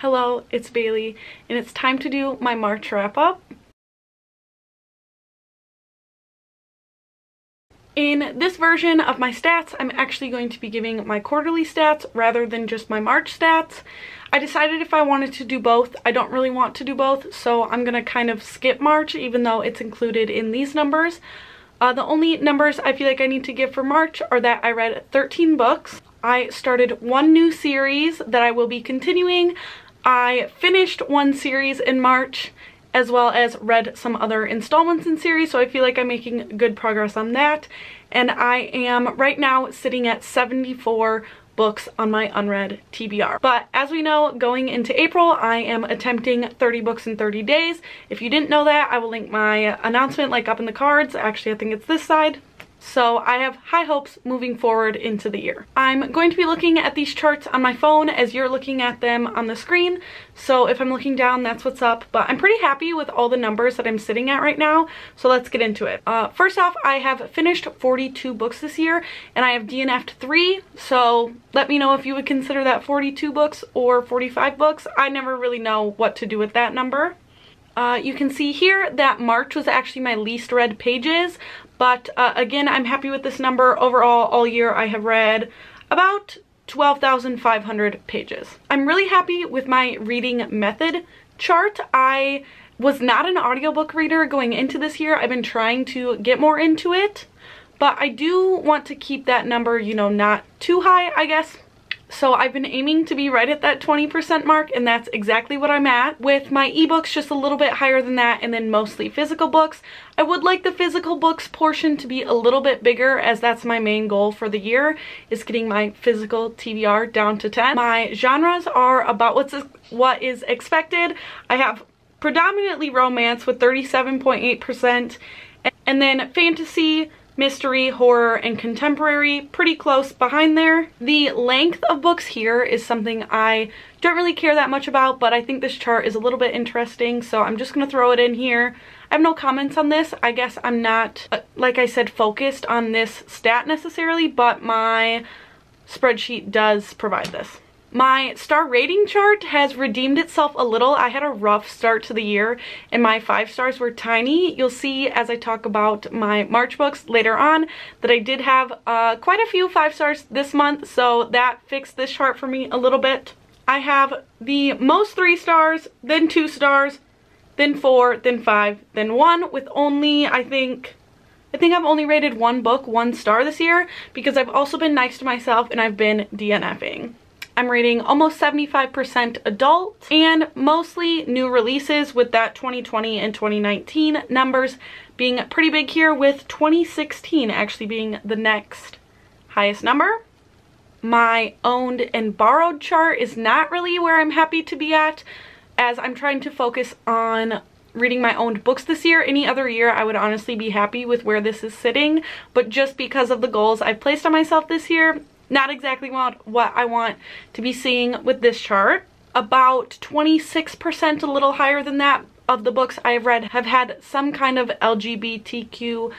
Hello, it's Bailey, and it's time to do my March wrap-up. In this version of my stats, I'm actually going to be giving my quarterly stats rather than just my March stats. I decided if I wanted to do both. I don't really want to do both, so I'm going to kind of skip March even though it's included in these numbers. The only numbers I feel like I need to give for March are that I read 13 books. I started one new series that I will be continuing. I finished one series in March, as well as read some other installments in series, so I feel like I'm making good progress on that. And I am right now sitting at 74 books on my unread TBR. But as we know, going into April, I am attempting 30 books in 30 days. If you didn't know that, I will link my announcement like up in the cards. Actually, I think it's this side. So I have high hopes moving forward into the year. I'm going to be looking at these charts on my phone as you're looking at them on the screen. So if I'm looking down, that's what's up. But I'm pretty happy with all the numbers that I'm sitting at right now. So let's get into it. First off, I have finished 42 books this year and I have DNF'd 3. So let me know if you would consider that 42 books or 45 books. I never really know what to do with that number. You can see here that March was actually my least read pages, but again, I'm happy with this number. Overall, all year I have read about 12,500 pages. I'm really happy with my reading method chart. I was not an audiobook reader going into this year. I've been trying to get more into it, but I do want to keep that number, you know, not too high, I guess. So I've been aiming to be right at that 20% mark, and that's exactly what I'm at. With my ebooks just a little bit higher than that, and then mostly physical books. I would like the physical books portion to be a little bit bigger, as that's my main goal for the year, is getting my physical TBR down to 10. My genres are about what is expected. I have predominantly romance with 37.8%, and then fantasy, mystery, horror, and contemporary pretty close behind there. The length of books here is something I don't really care that much about, but I think this chart is a little bit interesting, so I'm just gonna throw it in here. I have no comments on this. I guess I'm not, like I said, focused on this stat necessarily, but my spreadsheet does provide this. My star rating chart has redeemed itself a little. I had a rough start to the year and my 5 stars were tiny. You'll see as I talk about my March books later on that I did have quite a few 5 stars this month, so that fixed this chart for me a little bit. I have the most 3 stars, then 2 stars, then 4, then 5, then 1, with only, I think I've only rated one book 1 star this year because I've also been nice to myself and I've been DNFing. I'm rating almost 75% adult and mostly new releases, with that 2020 and 2019 numbers being pretty big here, with 2016 actually being the next highest number. My owned and borrowed chart is not really where I'm happy to be at, as I'm trying to focus on reading my owned books this year. Any other year I would honestly be happy with where this is sitting, but just because of the goals I've placed on myself this year, not exactly what I want to be seeing with this chart. About 26%, a little higher than that, of the books I've read have had some kind of LGBTQIA+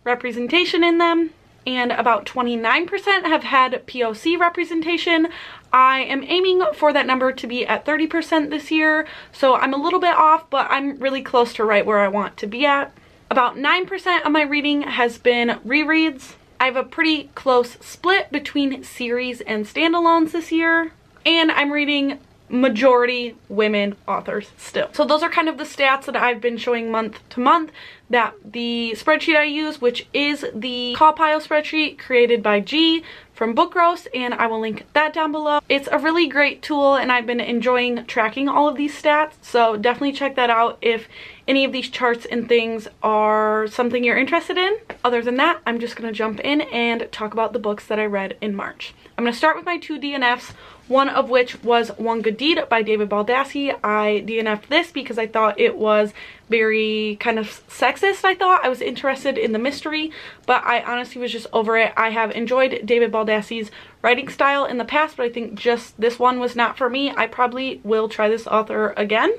representation in them, and about 29% have had POC representation. I am aiming for that number to be at 30% this year, so I'm a little bit off, but I'm really close to right where I want to be at. About 9% of my reading has been rereads. I have a pretty close split between series and standalones this year, and I'm reading majority women authors still. So those are kind of the stats that I've been showing month to month, that the spreadsheet I use, which is the Call Pile spreadsheet created by G from Book Roast, and I will link that down below. It's a really great tool and I've been enjoying tracking all of these stats, so definitely check that out if any of these charts and things are something you're interested in. Other than that, I'm just gonna jump in and talk about the books that I read in March. I'm gonna start with my 2 DNFs, one of which was One Good Deed by David Baldassi. I DNF'd this because I thought it was very kind of sexist. I was interested in the mystery, but I honestly was just over it. I have enjoyed David Baldassi's writing style in the past, but I think just this one was not for me. I probably will try this author again.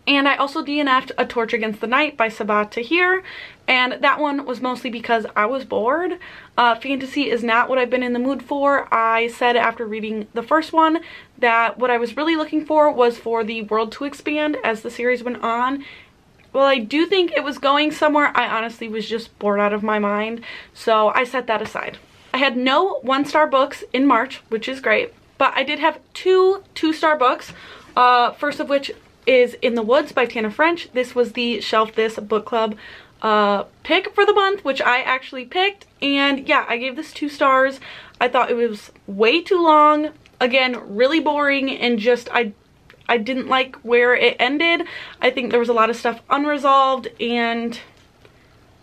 And I also DNF'd A Torch Against the Night by Sabaa Tahir, and that one was mostly because I was bored. Fantasy is not what I've been in the mood for. I said after reading the first one that what I was really looking for was for the world to expand as the series went on. Well, I do think it was going somewhere. I honestly was just bored out of my mind, so I set that aside. I had no 1-star books in March, which is great, but I did have two 2-star books, first of which is In the Woods by Tana French. This was the Shelf This book club pick for the month, which I actually picked, and yeah, I gave this 2 stars. I thought it was way too long, again, really boring, and just I didn't like where it ended. I think there was a lot of stuff unresolved, and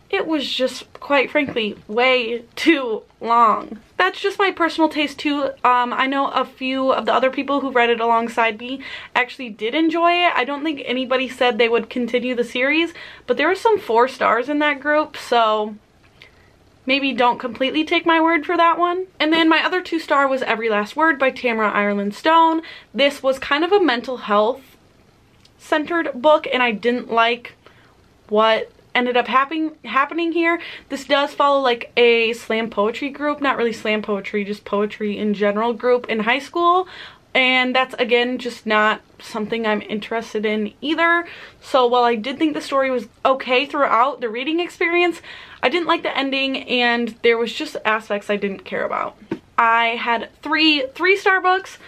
it was just, quite frankly, way too long. That's just my personal taste too. I know a few of the other people who read it alongside me actually did enjoy it. I don't think anybody said they would continue the series, but there were some 4 stars in that group, so maybe don't completely take my word for that one. And then my other 2-star was Every Last Word by Tamara Ireland Stone. This was kind of a mental health centered book, and I didn't like what ended up happening here. This does follow like a slam poetry group, not really slam poetry, just poetry in general group in high school, and that's again just not something I'm interested in either. So while I did think the story was okay throughout the reading experience, I didn't like the ending, and there was just aspects I didn't care about. I had 3 3-star books,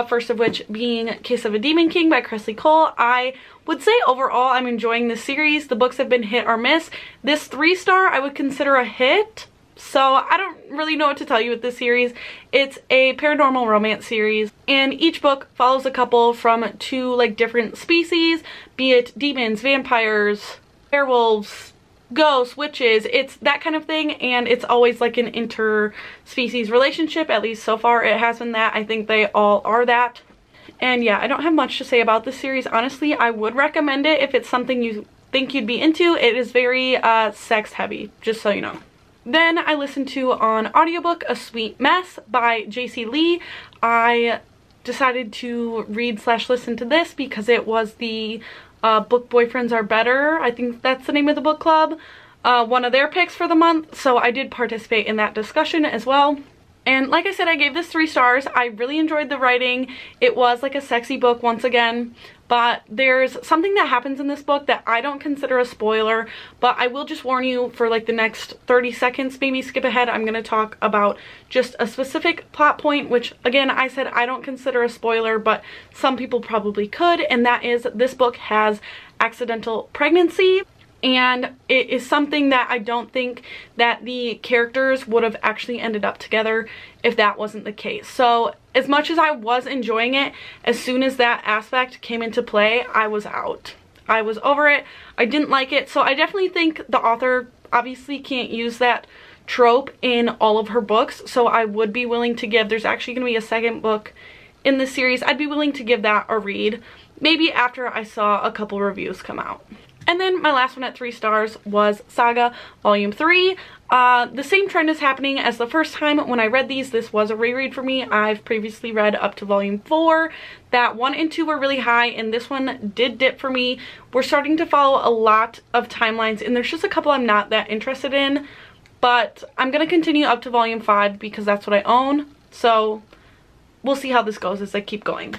first of which being Case of a Demon King by Kresley Cole. I would say overall I'm enjoying this series. The books have been hit or miss. This 3-star I would consider a hit, so I don't really know what to tell you with this series. It's a paranormal romance series, and each book follows a couple from 2 like different species, be it demons, vampires, werewolves, ghosts, witches. It's that kind of thing, and it's always like an interspecies relationship. At least so far it has been that. I think they all are that. And yeah, I don't have much to say about this series. Honestly, I would recommend it if it's something you think you'd be into. It is very sex heavy, just so you know. Then I listened to on audiobook A Sweet Mess by JC Lee. I decided to read/listen to this because it was the book Boyfriends Are Better, I think that's the name of the book club, one of their picks for the month, so I did participate in that discussion as well. And like I said, I gave this 3 stars. I really enjoyed the writing. It was like a sexy book once again, but there's something that happens in this book that I don't consider a spoiler, but I will just warn you for like the next 30 seconds, maybe skip ahead. I'm going to talk about just a specific plot point, which again, I said I don't consider a spoiler, but some people probably could, and that is this book has accidental pregnancy. And it is something that I don't think that the characters would have actually ended up together if that wasn't the case. So as much as I was enjoying it, as soon as that aspect came into play, I was out. I was over it. I didn't like it. So I definitely think the author obviously can't use that trope in all of her books. So I would be willing to give, there's actually going to be a second book in this series. I'd be willing to give that a read, maybe after I saw a couple reviews come out. And then my last one at 3 stars was Saga Volume 3. The same trend is happening as the first time when I read these. This was a reread for me. I've previously read up to Volume 4. That 1 and 2 were really high, and this one did dip for me. We're starting to follow a lot of timelines, and there's just a couple I'm not that interested in. But I'm going to continue up to Volume 5 because that's what I own. So we'll see how this goes as I keep going.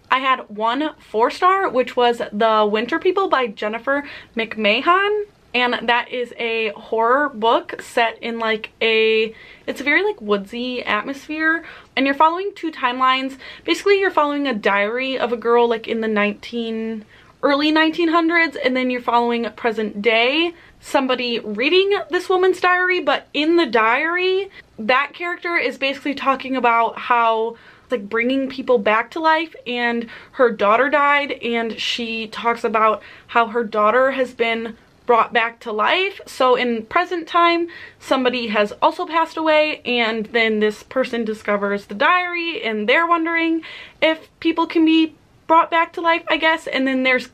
I had 1 4-star, which was The Winter People by Jennifer McMahon, and that is a horror book set in like it's a very like woodsy atmosphere, and you're following 2 timelines. Basically, you're following a diary of a girl like in the early 1900s, and then you're following present day, somebody reading this woman's diary, but in the diary, that character is basically talking about how like bringing people back to life, and her daughter died, and she talks about how her daughter has been brought back to life. So in present time, somebody has also passed away, and then this person discovers the diary, and they're wondering if people can be brought back to life, I guess. And then there's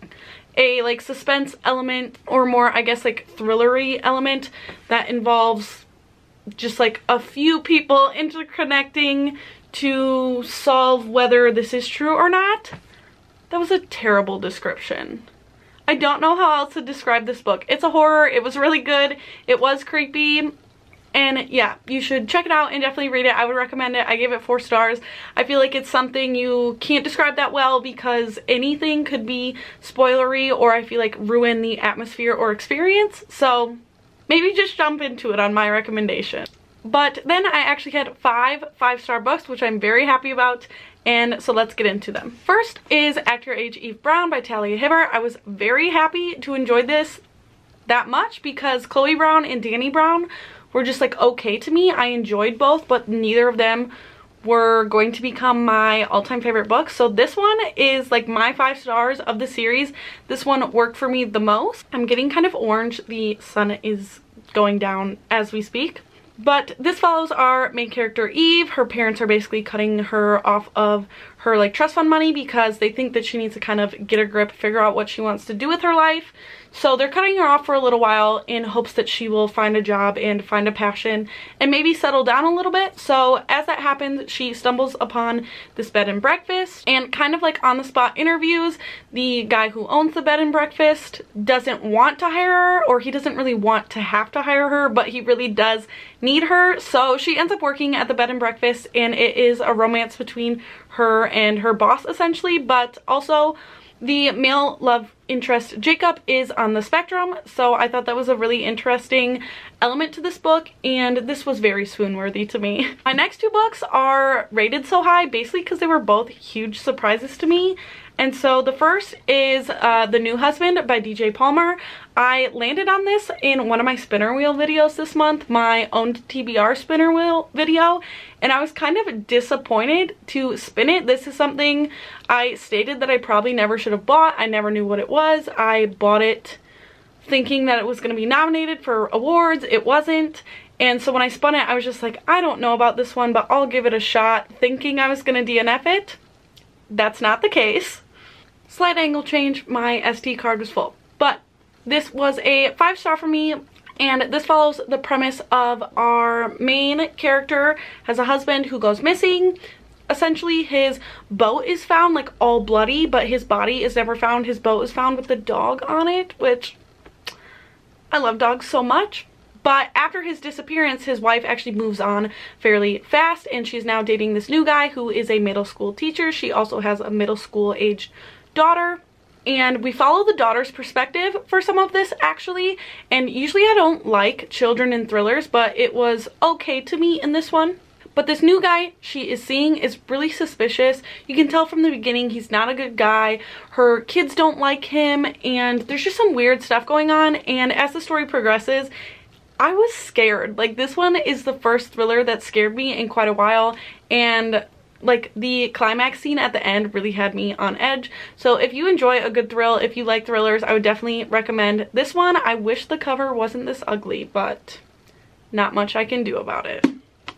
a like suspense element, or more I guess like thrillery element, that involves just like a few people interconnecting to solve whether this is true or not. That was a terrible description. I don't know how else to describe this book. It's a horror. It was really good. It was creepy. And yeah, you should check it out and definitely read it. I would recommend it. I gave it 4 stars. I feel like it's something you can't describe that well because anything could be spoilery or I feel like ruin the atmosphere or experience. So maybe just jump into it on my recommendation. But then I actually had 5 5-star books, which I'm very happy about. And so let's get into them. First is Act Your Age Eve Brown by Talia Hibbert. I was very happy to enjoy this that much because Chloe Brown and Danny Brown were just like okay to me. I enjoyed both, but neither of them were going to become my all-time favorite book. So this one is like my 5 stars of the series. This one worked for me the most. I'm getting kind of orange. The sun is going down as we speak. But this follows our main character Eve. Her parents are basically cutting her off of her like trust fund money because they think that she needs to kind of get a grip, figure out what she wants to do with her life. So they're cutting her off for a little while in hopes that she will find a job and find a passion and maybe settle down a little bit. So as that happens, she stumbles upon this bed and breakfast and kind of like on the spot interviews. The guy who owns the bed and breakfast doesn't want to hire her, or he doesn't really want to have to hire her, but he really does need her. So she ends up working at the bed and breakfast, and it is a romance between her and her boss essentially, but also the male love interest Jacob is on the spectrum. So I thought that was a really interesting element to this book, and this was very swoon-worthy to me. My next 2 books are rated so high basically because they were both huge surprises to me. And so the first is The New Husband by DJ Palmer. I landed on this in one of my spinner wheel videos this month, my own TBR spinner wheel video, and I was kind of disappointed to spin it. This is something I stated that I probably never should have bought. I never knew what it was. I bought it thinking that it was going to be nominated for awards. It wasn't. And so when I spun it, I was just like, I don't know about this one, but I'll give it a shot, thinking I was going to DNF it. That's not the case. Slight angle change, my SD card was full. But this was a 5-star for me, and this follows the premise of our main character has a husband who goes missing. Essentially, his boat is found like all bloody, but his body is never found. His boat is found with the dog on it, which I love dogs so much. But after his disappearance, his wife actually moves on fairly fast, and she's now dating this new guy who is a middle school teacher. She also has a middle school age daughter, and we follow the daughter's perspective for some of this actually. And usually I don't like children in thrillers, but it was okay to me in this one. But this new guy she is seeing is really suspicious. You can tell from the beginning he's not a good guy. Her kids don't like him, and there's just some weird stuff going on. And as the story progresses, I was scared. Like, this one is the first thriller that scared me in quite a while, and like the climax scene at the end really had me on edge. So if you enjoy a good thrill, if you like thrillers, I would definitely recommend this one. I wish the cover wasn't this ugly, but not much I can do about it.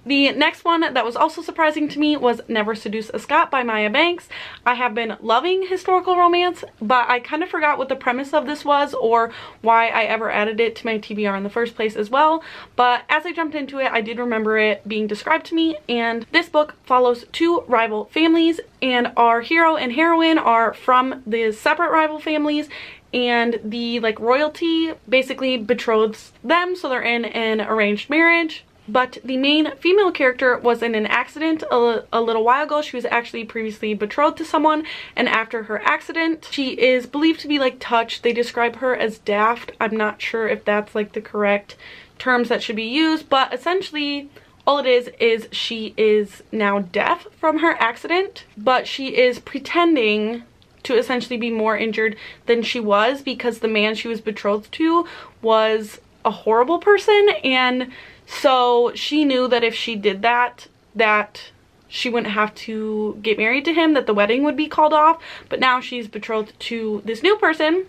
The next one that was also surprising to me was Never Seduce a Scot by Maya Banks. I have been loving historical romance, but I kind of forgot what the premise of this was or why I ever added it to my TBR in the first place as well. But as I jumped into it, I did remember it being described to me, and this book follows 2 rival families, and our hero and heroine are from the separate rival families, and the like royalty basically betroths them, so they're in an arranged marriage. But the main female character was in an accident a little while ago. She was actually previously betrothed to someone, and after her accident, she is believed to be like touched. They describe her as daft. I'm not sure if that's like the correct terms that should be used, but essentially all it is she is now deaf from her accident, but she is pretending to essentially be more injured than she was because the man she was betrothed to was a horrible person, and so she knew that if she did that she wouldn't have to get married to him, that the wedding would be called off. But now she's betrothed to this new person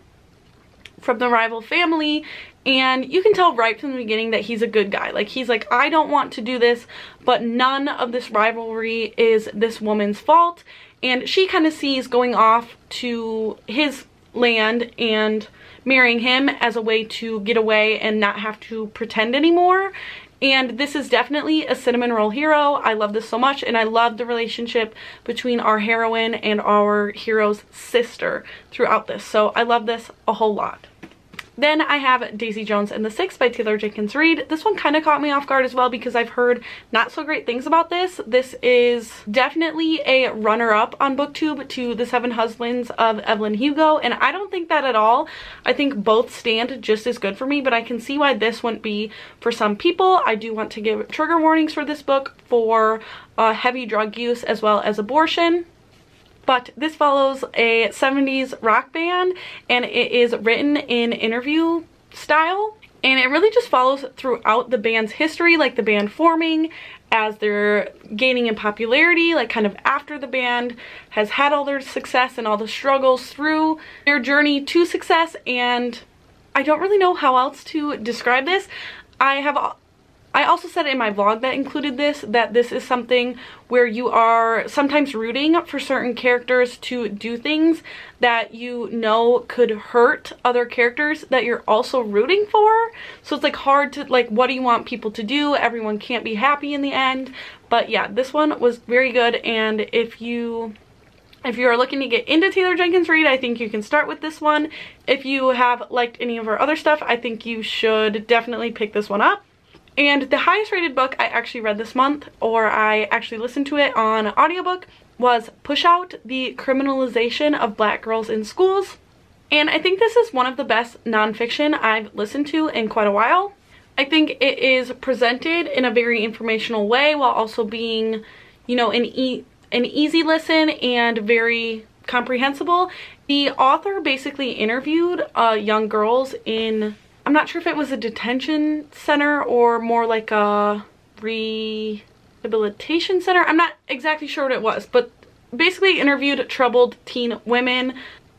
from the rival family, and you can tell right from the beginning that he's a good guy. Like, he's like, I don't want to do this, but none of this rivalry is this woman's fault. And she kind of sees going off to his land and marrying him as a way to get away and not have to pretend anymore. And this is definitely a cinnamon roll hero. I love this so much, and I love the relationship between our heroine and our hero's sister throughout this. So I love this a whole lot. Then I have Daisy Jones and the Six by Taylor Jenkins Reid. This one kind of caught me off guard as well because I've heard not so great things about this. This is definitely a runner-up on BookTube to The Seven Husbands of Evelyn Hugo, and I don't think that at all. I think both stand just as good for me, but I can see why this wouldn't be for some people. I do want to give trigger warnings for this book for heavy drug use as well as abortion. But this follows a 70s rock band, and it is written in interview style, and it really just follows throughout the band's history, like the band forming, as they're gaining in popularity, like kind of after the band has had all their success and all the struggles through their journey to success. And I don't really know how else to describe this. I also said in my vlog that included this, that this is something where you are sometimes rooting for certain characters to do things that you know could hurt other characters that you're also rooting for. So it's like hard to, like, what do you want people to do? Everyone can't be happy in the end. But yeah, this one was very good, and if you are looking to get into Taylor Jenkins Reid, I think you can start with this one. If you have liked any of her other stuff, I think you should definitely pick this one up. And the highest rated book I actually read this month, or I actually listened to it on audiobook, was Push Out: The Criminalization of Black Girls in Schools. And I think this is one of the best nonfiction I've listened to in quite a while. I think it is presented in a very informational way while also being, you know, an easy listen and very comprehensible. The author basically interviewed young girls in, I'm not sure if it was a detention center or more like a rehabilitation center. I'm not exactly sure what it was, but basically interviewed troubled teen women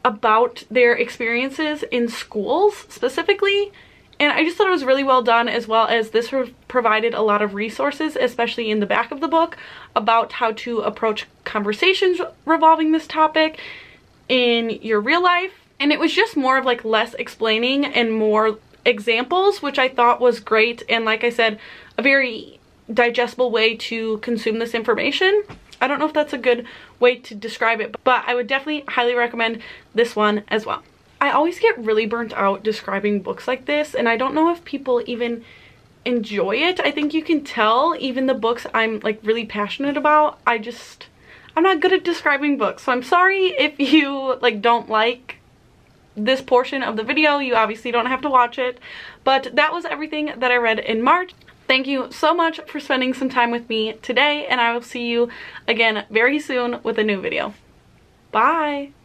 about their experiences in schools specifically. And I just thought it was really well done, as well as this provided a lot of resources, especially in the back of the book, about how to approach conversations revolving this topic in your real life. And it was just more of like less explaining and more examples, which I thought was great, and like I said, a very digestible way to consume this information. I don't know if that's a good way to describe it, but I would definitely highly recommend this one as well. I always get really burnt out describing books like this, and I don't know if people even enjoy it. I think you can tell, even the books I'm like really passionate about, I'm not good at describing books. So I'm sorry if you like don't like this portion of the video. You obviously don't have to watch it, but that was everything that I read in March. Thank you so much for spending some time with me today, and I will see you again very soon with a new video. Bye!